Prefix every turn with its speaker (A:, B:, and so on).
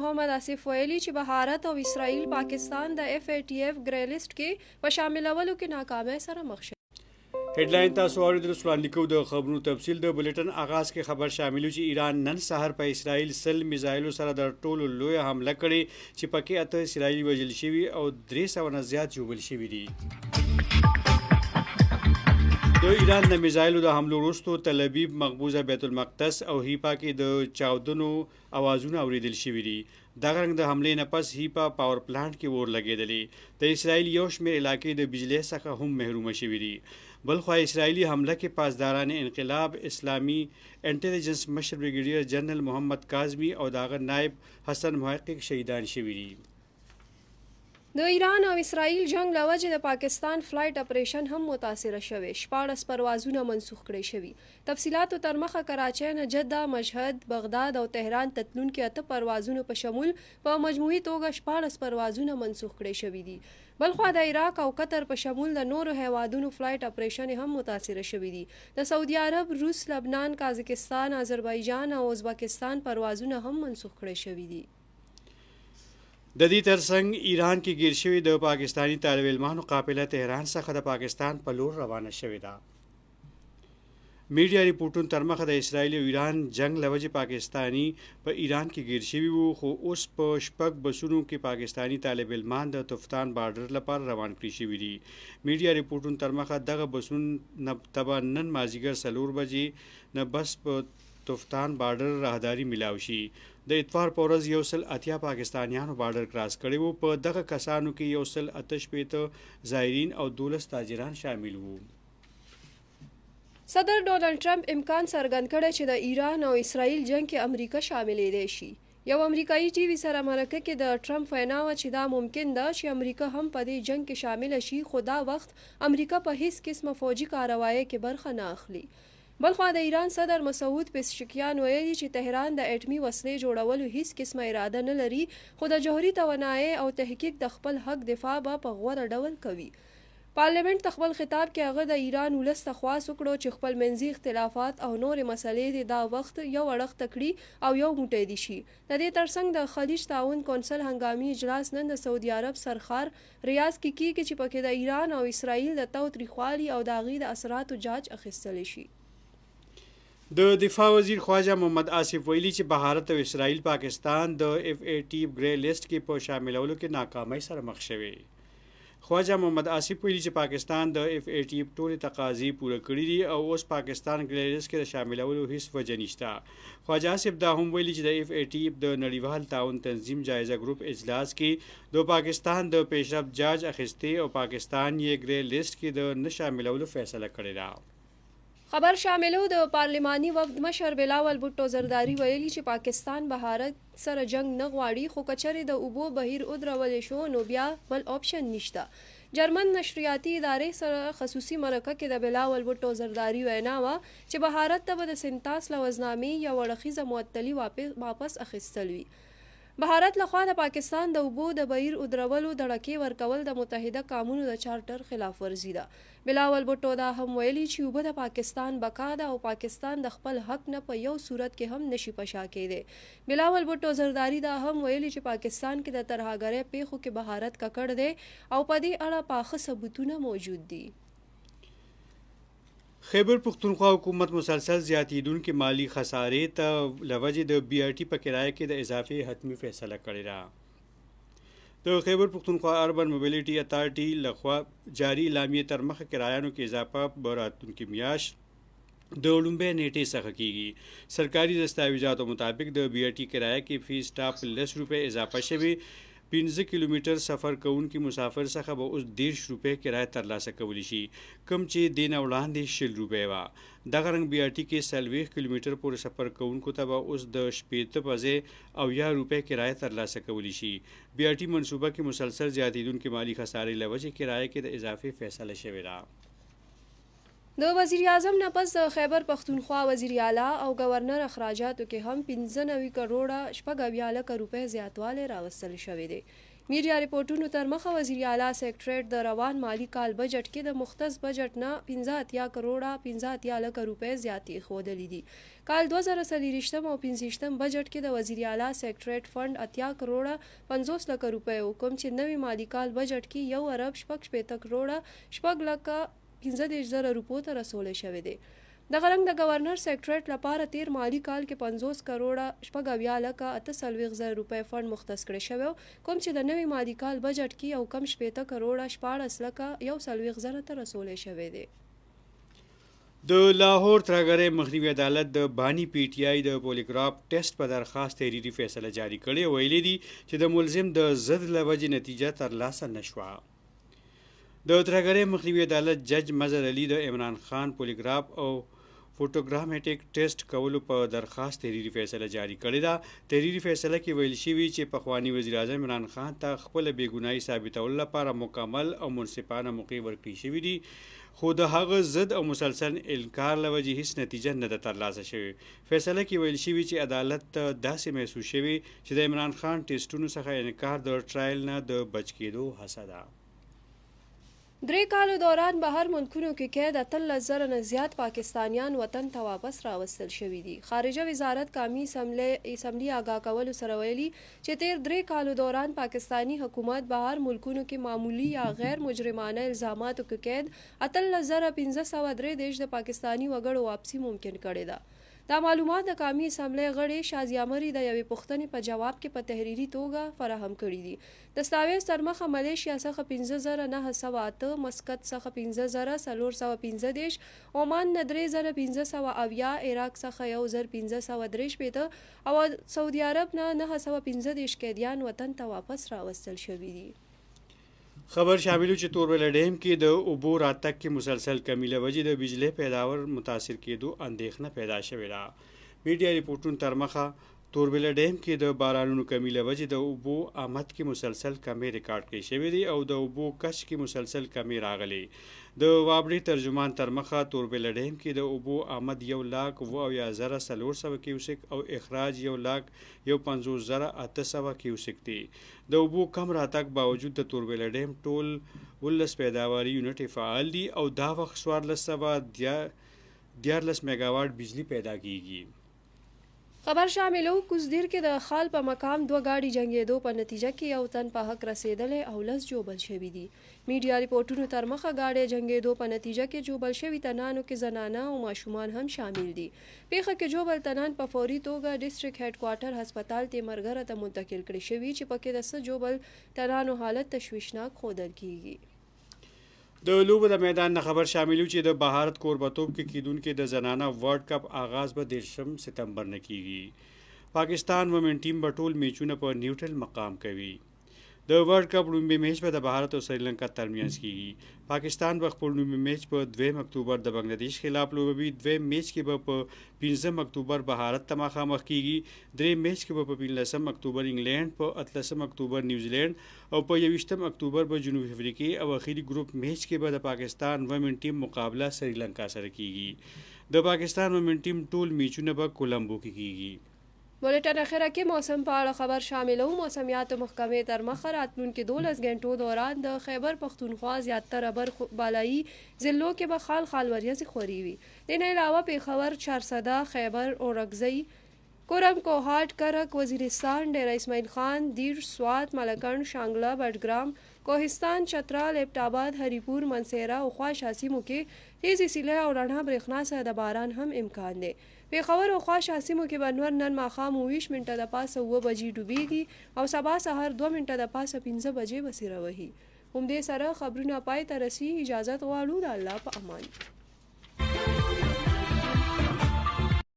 A: محمد آصف ویلي چې بهارت او اسرائیل پاکستان د FATF ګری لیسټ کې په شاملولو کې ناکامۍ سره مخ شوي.
B: هیډلاین تاسو اوریدل. وړاندې کوو د خبرونو تفصیل. د بلیټن آغاز کې خبر شامل چې ایران نن سهار په اسرائیل 100 میزایلو سره د ټولو لویه حمله کړې چې پکې 8 اسرائیلي وژل شوي او 300 نه زیات ژوبل شوي دي. د ایران د میزایلو د حملو وروسته تل ابیب، مقبوضه بیت المقدس او هیپا کې د چاودنو اوازونه اوریدل شوي دي. دغه رنګ د حملې نه پس هیپا پاور پلانټ کې اور لګېدلې. د اسرائیل یو شمېر علاقې د بجلی څخه هم محرومه شوي دي. بلخوا اسرائیلي حمله کې پاسداران انقلاب اسلامي انټيليجنس مشر بریګیډیر جنرال محمد کاظمي او داغه نائب حسن محقق شهیدان شوي دي.
A: د ایران او اسرائیل جنگ له وجې د پاکستان فلایټ اپریشن هم متاثره شوی. 14 پروازونه منسوخ کړي شوي. تفصیلاتو تر مخه کراچۍ نه جده، مشهد، بغداد او تهران تتلونکي 8 پروازونو په شمول په مجموعي توګه 14 پروازونه منسوخ کړي شوي دي. بلخوا د عراق او قطر په شمول د نورو هیوادونو فلایټ اپریشن هم متاثره شوي دي. د سعودي عرب، روس، لبنان، قازقستان، آذربایجان او ازبکستان پروازونه هم منسوخ کړي شوي دي.
B: د دې ترڅنګ ایران کې گیر شوی د پاکستانی طالب علمانو قافله تهران څخه د پاکستان په لور روانه شوې ده. میډیا ریپورټونو تر مخه د اسرائیل او ایران جنگ له وجې پاکستانی په ایران کې گیر شوي وو، خو اوس په 6 بسونو کې پاکستانی طالب علمان د تفتان بارډر لپاره روان کړي شوي دي. میډیا ریپورټونو تر مخه دغه بسونو تبا نن مازیګر 4 بجې نه بس په تفتان بارډر راهداري ملاو شي. د اتوار په ورځ 180 پاکستانیانو بارډر کراس کړی وو. په دغه کسانو کې 188 زایرین او 12 تاجران شامل وو.
A: صدر ډونالډ ټرمپ امکان څرګند کړی چې د ایران او اسرائیل جنگ کې امریکا شاملېدای شي. یو امریکایي ټي وي سره مرکه کې د ټرمپ وینا وه چې دا ممکن ده چې امریکا هم په دې جنگ کې شامله شي، خو دا وخت امریکا په هیڅ قسمه فوجي کاروایۍ کې برخه نه اخلي. بلخوا د ایران صدر مسعود پزشکیان ویلي چې تهران د اټمي وسلې جوړولو هیڅ قسمه اراده نه لري، خو د جوهري توانایۍ او تحقیق د خپل حق دفاع به په غوره ډول کوي. پارلیمنت ته خپل خطاب کې هغه د ایران ولس ته خواست وکړو چې خپل منځي اختلافات او نورې مسلې د دا وخت یو اړخ ته کړي او یو موټی دي شي. د دې ترڅنګ د خلیج تعاون کونسل هنګامي اجلاس نن د سعودي عرب سرخار ریاض کې کیږي چې پکې د ایران او اسرائیل د تاوتریخوالي او د هغې د اثراتو جاج اخیستلی شي.
B: د دفاع وزیر خواجه محمد آصف ویلي چې بهارت او اسرائیل پاکستان د FATF ګری لیسټ کې په شاملولو کې ناکامۍ سره مخ شوي. خواجه محمد آصف ویلي چې پاکستان د FATF ټولې تقاضې پوره کړي دي او اوس پاکستان ګری لیسټ کې د شاملولو هیڅ وجه نشته. خواجه آصف دا هم ویلي چې د FATF د نړیوال تعاون تنظیم جایزه ګروپ اجلاس کې د پاکستان د پیشرفت جاج اخیستې او پاکستان یې ګری لیسټ کې د نه شاملولو فیصله کړې ده.
A: خبر شاملو د پارلماني وفد مشر بلاول بوټو زرداری ویلي چې پاکستان بهارت سره جنگ نه غواړي، خو کچرې د اوبو بهیر ودرولې شو نو بیا بل آپشن نشته. جرمن نشریاتي ادارې سره خصوصي مرکه کې د بلاول بوټو زرداری وینا وه چې بهارت ته به د سنتاس لوزنامې یا وړخیزه معطلي واپس اخیستل وي. بهارت لخوا د پاکستان د اوبو د بهیر ودرولو دړکې ورکول د متحده قومونو د چارټر خلاف ورزي ده. بلاول بوټو دا هم ویلي چې اوبه د پاکستان بقا ده او پاکستان د خپل حق نه په یو صورت کې هم نشي پشا کېدی. بلاول بوټو زرداری دا هم ویلي چې پاکستان کې د ترهګرۍ پیښو کې بهارت ککړ دی او په دې اړه پاخه ثبوتونه موجود دي.
B: خیبر پختونخوا حکومت مسلسل زیاتیدونکې مالی خسارې ته له وجې د BRT په کرایه کې د اضافې حتمي فیصله کړې ده. د خیبر پختونخوا اربن موبیلیټي اتھارټي لخوا جاری اعلامیې تر مخه کرایانو کې اضافه به راتلونکې میاشت د لومړۍ نیټې څخه کیږي. سرکاري دستاویزاتو مطابق د BRT کرایه کې فی سټاپ 10 روپۍ اضافه شوي. 15 کیلومتر سفر کوونکي مسافر څخه به اوس 10 روپۍ کرایه ترلاسه کولی شي، کوم چې دې نه وړاندې 60 روپۍ وه. دغه رنګ BRT کې 40 کیلومتر پورې سفر کوونکو ته به اوس د 80 په ځای 90 روپۍ کرایه ترلاسه کولی شي. BRT منصوبه کې مسلسل زیاتیدونکې مالی خسارې له وجې کرایه کې د اضافې فیصله شوې ده.
A: د وزیر اعظم نه پس د خیبر پختونخوا وزیر اعلی او گورنر اخراجاتو کې هم 95 کروڑه 96 لکه روپۍ زیاتوالی راوستل شوی دی. میډیا ریپورټونو تر مخه وزیر اعلی سیکریټریټ د روان مالی کال بجټ کې د مختص بجټ نه 15 کروڑه 15 لکه روپۍ زیاتې ښودلې دي. کال 2023 او 25 بجټ کې د وزیر اعلی سیکریټریټ فند 80 کروڑه 50 لکه روپۍ کوم چې نوي مالی کال بجټ کې 1 ارب 60 کروڑه 4 لکه 15,000 روپو ته رسولی شوی دی. دغه رنګ د گورنر سیکریټریټ لپاره تیر مالی کال کې 50 کروڑه 90 لکه 48,000 روپۍ فند مختص کړی شوی کوم چې د نوي مالی کال بجټ کې یو کم 60 کروڑه 14 لکه 140,000 ته رسولی شوی دی.
B: د لاهور ترهګرۍ مخنیوي عدالت د بانی پی ټی آی د پولیګراف ټیسټ په درخواست تحریري فیصله جاری کړې. ویلي دي چې د ملزم د ضد له وجې نتیجه ترلاسه نه شوه. د ترهګرۍ مخنیوي عدالت جج مظهر علي د عمران خان پولیګراف او فوټوګرامټیک ټیسټ کولو په درخواست تحریري فیصله جاری کړې ده. تحریري فیصله کې ویل شوي چې پخواني وزیر اعظم عمران خان ته خپله بېګنایي ثابتولو لپاره مکمل او منصفانه موقع ورکړل شوي دي خو د هغه ضد او مسلسل انکار له وجې هیڅ نتیجه نه ده ترلاسه شوې. فیصله کې ویل شوي چې عدالت ته داسې محسوس شوي چې د عمران خان ټیسټونو څخه انکار د ټرایل نه د بچ کېدو هڅه ده.
A: 3 کالو دوران بهر ملکونو کې قید 18,000 نه زیات پاکستانیان وطن ته واپس راوستل شوي دي. خارجه وزارت قومي اسمبلی آګاه کولو سره ویلي چې تیر 3 کالو دوران پاکستانی حکومت بهر ملکونو کې معمولی یا غیر مجرمانه الزاماتو کې قید 18,503 د پاکستانی وګړو واپسی ممکن کړې ده. دا معلومات د قومي اسمبلی غړي شازیه مري د یوې پوښتنې په جواب کې په تحریري توګه فراهم کړي دي. دستاویز تر مخه ملیشیا څخه 15,908 مسقط څخه 15,415 عمان نه 3,570 عراق څخه 1,543 او سعودي عرب نه 915 قیدیان وطن ته واپس راوستل شوي دي.
B: خبر شاملو چې توربېله ډیم کې د اوبو راتګ کې مسلسل کمی له وجې د بجلی پیداوار متاثر کېدو اندېښنه پیدا شوې ده. میډیا ریپورټونو تر مخه توربېله ډیم کې د بارانونو کمی له وجې د اوبو آمد کې مسلسل کمی ریکارډ کړی شوی دی او د اوبو کش کې مسلسل کمی راغلی. د وابړي ترجمان تر مخه توربېله ډیم کې د اوبو آمد 1,70,400 کیوسک او اخراج 1,50,800 کیوسک دی. د اوبو کم راتګ باوجود د توربېله ډیم ټول 19 پیداواري یونټ فعال دي او دا وخت 1414 میگاواټ بجلی پیدا کیږي.
A: خبر شاملو کوزدیر کې د خال په مقام 2 گاډي جنگېدو په نتیجه کې یو تن په حق رسیدلی او 10 جوبل شوي دي. میډیا ریپورټونو تر مخه گاډي جنگېدو په نتیجه کې جوبل شوي تنانو کې زنانه او ماشومان هم شامل دي. پیښه کې جوبل تنان په فوري توګه ډیسټریکټ هډ کوارټر هسپتال تیمرګره ته منتقل کړي شوي چې پکې د 100 جوبل تنانو حالت تشویشناک ښودل کیږي.
B: د لوبو د میدان نه خبر شاملو چې د بهارت کوربتوب کې کیدونکې د زنانه ورلد کپ آغاز به 13 ستمبر نه کیږي. پاکستان ومن ټیم به ټول میچونه په نیوټرل مقام کوي. د ورلد کپ لومړی میچ به د بهارت او سریلانکا ترمنځ کیږي. پاکستان به خپل لومړی میچ په 2 اکتوبر د بنگلادیش خلاف لوبوي. دویم میچ کې به په 15 اکتوبر بهارت ته مخامخ کیږي. دریم میچ کې به په 15 اکتوبر انګلند، په 13 اکتوبر نیوزیلند او په 21 اکتوبر به جنوب افریقا او اخیری ګروپ میچ کې به د پاکستان ومن ټیم مقابله سریلانکا سره کیږي. د پاکستان ومن ټیم ټول میچونه به کولمبو کې کیږي.
A: بولټن اخره کې موسم په اړه خبر شاملو. موسمیات محکمې تر مخه راتلونکي 12 غنټو دوران د خیبر پښتونخوا زیاتره برخو بالایي ضلعو کې به خال ورېځې خورې وي. د نه علاوه پېښور، چارسده، خیبر، اورکزۍ، کورم، کوهاټ، کرک، وزیرستان، ډیره اسماعیل خان، دیر، سوات، ملکند، شانګله، بډګرام، کوهستان، چترال، ایبټ آباد، هریپور، منصیره او خواش سیمو کې تیزې سیلۍ او رڼا برېښنا سره د باران هم امکان دی. پېښور او خواش سیمو کې به نن ماښام 20 منټه د پاسه 9 بجې ډوبېږي او سبا سهار 2 منټه د پاسه 15 بجې به څیره وهي. همدې سره خبرونه پای ته رسي. اجازت غواړو. د الله په امان.